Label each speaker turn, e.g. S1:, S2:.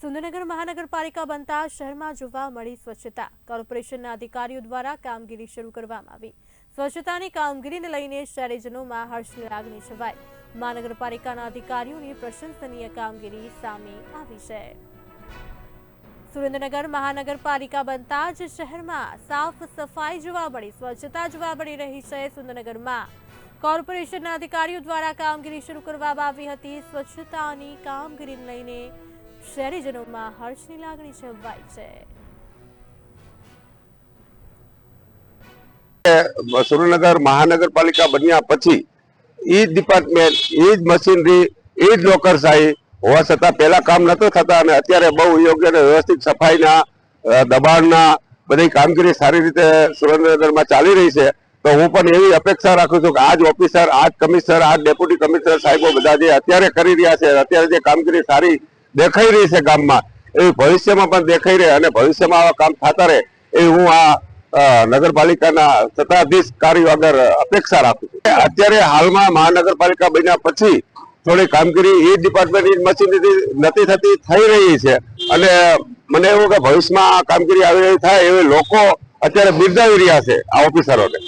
S1: સુરેન્દ્રનગર મહાનગરપાલિકા બનતા શહેરમાં જોવા મળી સ્વચ્છતા। કોર્પોરેશનના અધિકારીઓ દ્વારા કામગીરી શરૂ કરવામાં આવી। સ્વચ્છતાની કામગીરીને લઈને શહેરીજનોમાં હર્ષની લાગણી છવાઈ। મહાનગરપાલિકાના અધિકારીઓની પ્રશંસનીય કામગીરી સામે આવી છે। સુરેન્દ્રનગર મહાનગરપાલિકા બનતા જ શહેરમાં સાફ સફાઈ જોવા મળી, સ્વચ્છતા જોવા મળી રહી છે। સુરેન્દ્રનગરમાં કોર્પોરેશનના અધિકારીઓ દ્વારા કામગીરી શરૂ કરવામાં આવી હતી। સ્વચ્છતાની કામગીરીને લઈને શહેરીજનોમાં હર્ષની લાગણી છવાઈ છે।
S2: સુરેન્દ્રનગર મહાનગરપાલિકા બન્યા પછી ઈ જ ડિપાર્ટમેન્ટ, ઈ જ મશીનરી, ઈ જ લોકરશાહી હોવા છતાં પહેલા કામ નતો થતા અને અત્યારે બહુ યોગ્ય અને વ્યવસ્થિત સફાઈના દબાણના બધી કામગીરી સારી રીતે સુરેન્દ્રનગરમાં ચાલી રહી છે। તો હું પણ એવી અપેક્ષા રાખું છું કે આજ ઓફિસર, આજ કમિશનર, આજ ડેપ્યુટી કમિશનર સાહેબો બધા જે અત્યારે કરી રહ્યા છે, અત્યારે જે કામગીરી સારી દેખાઈ રહી છે ગામમાં, એવી ભવિષ્યમાં પણ દેખાઈ રહે અને ભવિષ્યમાં આવા કામ થતા રહે એવી હું આ નગરપાલિકાના સત્તાધીશકારીઓ આગળ અપેક્ષા રાખું છું। અત્યારે હાલમાં મહાનગરપાલિકા બન્યા પછી થોડી કામગીરી એ ડિપાર્ટમેન્ટ, એ મશીનરી નથી થતી, થઈ રહી છે અને મને એવું કે ભવિષ્યમાં આ કામગીરી આવી રહી થાય એવી લોકો અત્યારે બિરદાવી રહ્યા છે આ ઓફિસરોને।